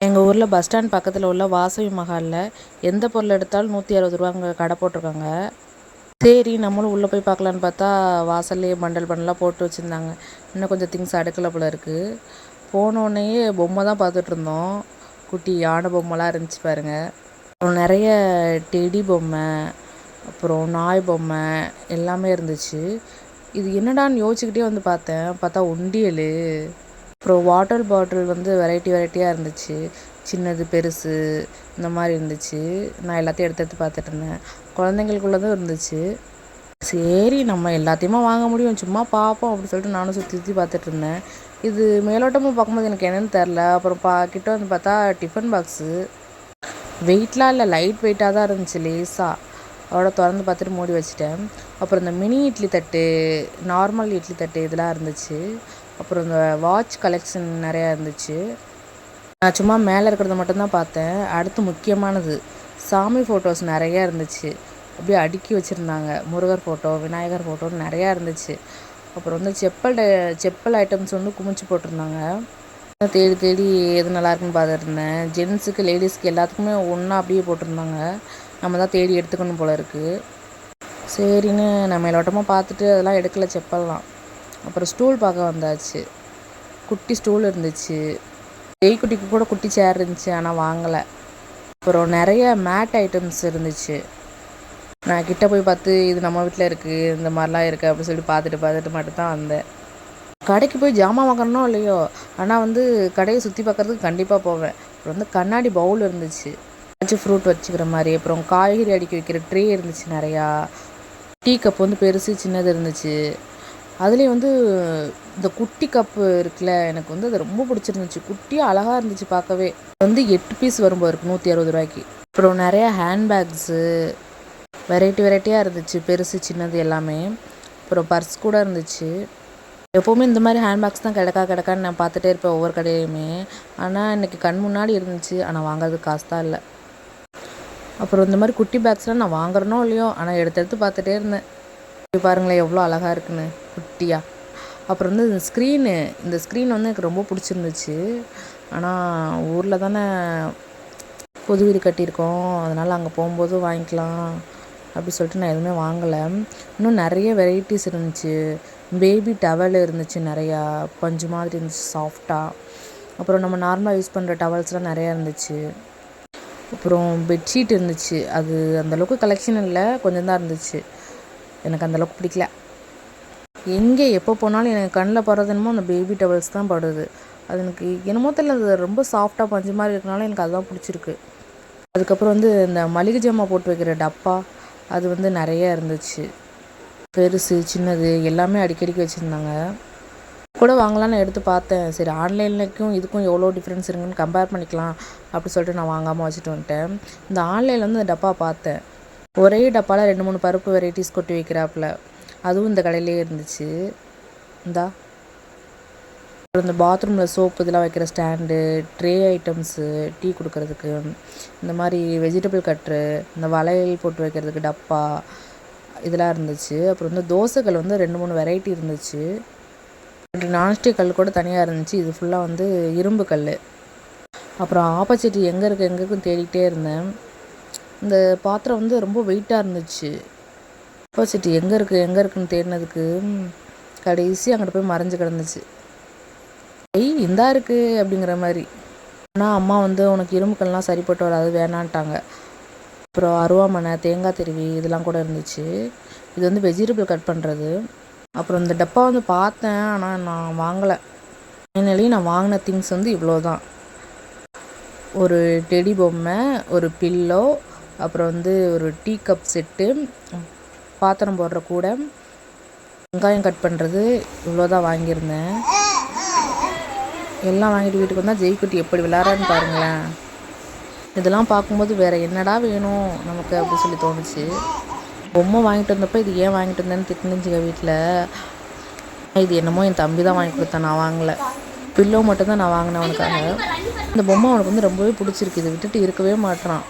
எங்கள் ஊரில் bus stand பக்கத்தில் உள்ள வாசவி மஹாலில் எந்த பொருள் எடுத்தாலும் 160 ரூபாங்க கடை போட்டிருக்காங்க. சரி நம்மளும் உள்ளே போய் பார்க்கலான்னு பார்த்தா வாசல்லையே பண்டலாக போட்டு வச்சுருந்தாங்க. இன்னும் கொஞ்சம் திங்ஸ் அடுக்கலை போல இருக்குது. போனோடனேயே பொம்மை தான் பார்த்துட்டு இருந்தோம். குட்டி யானை பொம்மைலாம் இருந்துச்சு பாருங்கள். அப்புறம் நிறைய டெடி பொம்மை, அப்புறம் நாய் பொம்மை எல்லாமே இருந்துச்சு. இது என்னடான்னு யோசிச்சுக்கிட்டே வந்து பார்த்தா உண்டியல். அப்புறம் வாட்டர் பாட்டில் வந்து வெரைட்டியாக இருந்துச்சு. சின்னது பெருசு இந்த மாதிரி இருந்துச்சு. நான் எல்லாத்தையும் எடுத்து பார்த்துட்டு இருந்தேன். குழந்தைங்களுக்குள்ளதும் இருந்துச்சு. சரி நம்ம எல்லாத்தையுமா வாங்க முடியும், சும்மா பார்ப்போம் அப்படின்னு சொல்லிட்டு நானும் சுற்றி பார்த்துட்டு இருந்தேன். இது மேலோட்டமாக பார்க்கும்போது எனக்கு என்னென்னு தெரில. அப்புறம் கிட்ட வந்து பார்த்தா டிஃபன் பாக்ஸு வெயிட்லாம் இல்லை, லைட் வெயிட்டாக தான் இருந்துச்சு லேஸாக. அதோட திறந்து பார்த்துட்டு மூடி வச்சுட்டேன். அப்புறம் இந்த மினி இட்லி தட்டு, நார்மல் இட்லி தட்டு இதெல்லாம் இருந்துச்சு. அப்புறம் இந்த வாட்ச் கலெக்ஷன் நிறையா இருந்துச்சு. நான் சும்மா மேலே இருக்கிறத மட்டும்தான் பார்த்தேன். அடுத்து முக்கியமானது சாமி ஃபோட்டோஸ் நிறையா இருந்துச்சு. அப்படியே அடுக்கி வச்சுருந்தாங்க. முருகர் ஃபோட்டோ, விநாயகர் ஃபோட்டோன்னு நிறையா இருந்துச்சு. அப்புறம் வந்து செப்பல் ஐட்டம்ஸ் வந்து குமிச்சு போட்டிருந்தாங்க. தேடி எது நல்லாயிருக்குன்னு பார்த்துட்டு இருந்தேன். ஜென்ஸுக்கு லேடிஸ்க்கு எல்லாத்துக்குமே ஒன்றா அப்படியே போட்டிருந்தாங்க. நம்ம தான் தேடி எடுத்துக்கணும் போல இருக்குது. சரின்னு நான் மேலோட்டமாக பார்த்துட்டு அதெல்லாம் எடுக்கலை செப்பல்லாம். அப்புறம் ஸ்டூல் பார்க்க வந்தாச்சு. குட்டி ஸ்டூல் இருந்துச்சு. குட்டிக்கு கூட குட்டி சேர் இருந்துச்சு, ஆனால் வாங்கலை. அப்புறம் நிறைய மேட் ஐட்டம்ஸ் இருந்துச்சு. நான் கிட்டே போய் பார்த்து இது நம்ம வீட்டில் இருக்குது, இந்த மாதிரிலாம் இருக்குது அப்படின்னு சொல்லி பார்த்துட்டு மட்டும்தான் வந்தேன். கடைக்கு போய் ஜாமான் வாங்கணுனோ இல்லையோ, ஆனால் வந்து கடையை சுற்றி பார்க்குறதுக்கு கண்டிப்பாக போவேன். அப்புறம் வந்து கண்ணாடி பவுல் இருந்துச்சு, ஏதாச்சும் ஃப்ரூட் வச்சுக்கிற மாதிரி. அப்புறம் காய்கறி அடுக்கி வைக்கிற ட்ரே இருந்துச்சு நிறையா. டீ கப் வந்து பெருசு சின்னது இருந்துச்சு. அதுலேயும் வந்து இந்த குட்டி கப்பு இருக்குல்ல, எனக்கு வந்து அது ரொம்ப பிடிச்சிருந்துச்சு. குட்டியாக அழகாக இருந்துச்சு பார்க்கவே. வந்து 8 பீஸ் வரும்போது இருக்குது 160 ரூபாய்க்கு. அப்புறம் நிறையா ஹேண்ட்பேக்ஸு வெரைட்டியாக இருந்துச்சு, பெருசு சின்னது எல்லாமே. அப்புறம் பர்ஸ் கூட இருந்துச்சு. எப்போவுமே இந்த மாதிரி ஹேண்ட்பேக்ஸ் தான் கிடக்கான்னு நான் பார்த்துட்டே இருப்பேன் ஒவ்வொரு கடையிலையுமே. ஆனால் இன்றைக்கி கண் முன்னாடி இருந்துச்சு, ஆனால் வாங்குறதுக்கு காசு தான் இல்லை. அப்புறம் இந்த மாதிரி குட்டி பேக்ஸ்லாம் நான் வாங்குறனோ இல்லையோ, ஆனால் எடுத்து பார்த்துட்டே இருந்தேன். பாருங்களேன் எவ்வளோ அழகாக இருக்குன்னு குட்டியாக. அப்புறம் வந்து இந்த ஸ்க்ரீன் வந்து எனக்கு ரொம்ப பிடிச்சிருந்துச்சு. ஆனால் ஊரில் தானே புது வீடு கட்டியிருக்கோம், அதனால் அங்கே போகும்போது வாங்கிக்கலாம் அப்படி சொல்லிட்டு நான் எதுவுமே வாங்கலை. இன்னும் நிறைய வெரைட்டிஸ் இருந்துச்சு. பேபி டவல் இருந்துச்சு நிறையா, பஞ்சு மாதிரி இருந்துச்சு சாஃப்டாக. அப்புறம் நம்ம நார்மலாக யூஸ் பண்ணுற டவல்ஸ்லாம் நிறையா இருந்துச்சு. அப்புறம் பெட்ஷீட் இருந்துச்சு. அது அந்தளவுக்கு கலெக்ஷன் இல்லை, கொஞ்சம் தான் இருந்துச்சு. எனக்கு அந்தளவுக்கு பிடிக்கல. எங்கே எப்போ போனாலும் எனக்கு கண்ணில் படுறது என்னமோ அந்த பேபி டவல்ஸ் தான் படுது. அது எனக்கு என்னமோ தெரியல, அது ரொம்ப சாஃப்டாக பஞ்சு மாதிரி இருக்கனால எனக்கு அதுதான் பிடிச்சிருக்கு. அதுக்கப்புறம் வந்து இந்த மளிகை ஜாமான் போட்டு வைக்கிற டப்பா அது வந்து நிறையா இருந்துச்சு. பெருசு சின்னது எல்லாமே அடிக்கடிக்கு வச்சுருந்தாங்க. கூட வாங்கலான்னு எடுத்து பார்த்தேன். சரி ஆன்லைன்லைக்கும் இதுக்கும் எவ்வளோ டிஃப்ரென்ஸ் இருக்குன்னு கம்பேர் பண்ணிக்கலாம் அப்படி சொல்லிட்டு நான் வாங்காமல் வச்சுட்டு வந்துட்டேன். இந்த ஆன்லைனில் வந்து இந்த டப்பா பார்த்தேன். ஒரே டப்பாவில் 2-3 பருப்பு வெரைட்டிஸ் கொட்டி வைக்கிறாப்புல, அதுவும் இந்த கடையிலே இருந்துச்சு. இந்த பாத்ரூமில் சோப்பு இதெல்லாம் வைக்கிற ஸ்டாண்டு, ட்ரே ஐட்டம்ஸு, டீ கொடுக்கறதுக்கு, இந்த மாதிரி வெஜிடபிள் கட்ரு, இந்த வளையல் போட்டு வைக்கிறதுக்கு டப்பா இதெல்லாம் இருந்துச்சு. அப்புறம் வந்து தோசைகள் வந்து 2-3 வெரைட்டி இருந்துச்சு. 2 நான்ஸ்டிக் கல் கூட தனியாக இருந்துச்சு. இது ஃபுல்லாக வந்து இரும்பு கல். அப்புறம் ஆப்போசிட் எங்கே இருக்குன்னு தேடிக்கிட்டே இருந்தேன். இந்த பாத்திரம் வந்து ரொம்ப வெயிட்டாக இருந்துச்சு. ஆப்போசிட் எங்கே இருக்குன்னு தேடினதுக்கு கடைசி அங்கிட்டு போய் மறைஞ்சு கிடந்துச்சு. இந்தா இருக்குது அப்படிங்கிற மாதிரி. ஆனால் அம்மா வந்து உனக்கு இரும்புக்கள்லாம் சரிப்பட்டு வராது வேணான்ட்டாங்க. அப்புறம் அருவாமனை, தேங்காய் திருவி இதெல்லாம் கூட இருந்துச்சு. இது வந்து வெஜிடபிள் கட் பண்ணுறது. அப்புறம் இந்த டப்பா வந்து பார்த்தேன், ஆனால் நான் வாங்கலை. ஃபைனலி நான் வாங்கின திங்ஸ் வந்து இவ்வளோ தான். ஒரு டெடி பொம்மை, ஒரு பில்லோ, அப்புறம் வந்து ஒரு டீ கப் செட்டு, பாத்திரம் போடுற கூட, வெங்காயம் கட் பண்ணுறது, இவ்வளோ தான் வாங்கியிருந்தேன். எல்லாம் வாங்கிட்டு வீட்டுக்கு வந்தால் ஜெய்குட்டி எப்படி விளாட்றான்னு பாருங்களேன். இதெல்லாம் பார்க்கும்போது வேறு என்னடா வேணும் நமக்கு அப்படி சொல்லி தோணுச்சு. பொம்மை வாங்கிட்டு வந்தப்போ இது ஏன் வாங்கிட்டு வந்தேன்னு திட்டுனுச்சுங்க வீட்டில். இது என்னமோ என் தம்பி தான் வாங்கி கொடுத்தேன், நான் வாங்கலை. பில்லோ மட்டும்தான் நான் வாங்கினேன் அவனுக்காக. இந்த பொம்மை அவனுக்கு வந்து ரொம்பவே பிடிச்சிருக்கு. இதை விட்டுட்டு இருக்கவே மாட்டான்.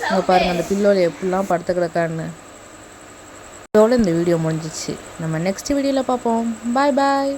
அங்கே பாருங்கள் அந்த பில்லோவில் எப்படிலாம் படுத்து கிடக்கான்னு. இதோடு இந்த வீடியோ முடிஞ்சிச்சு. நம்ம நெக்ஸ்ட் வீடியோவில் பார்ப்போம். பாய்.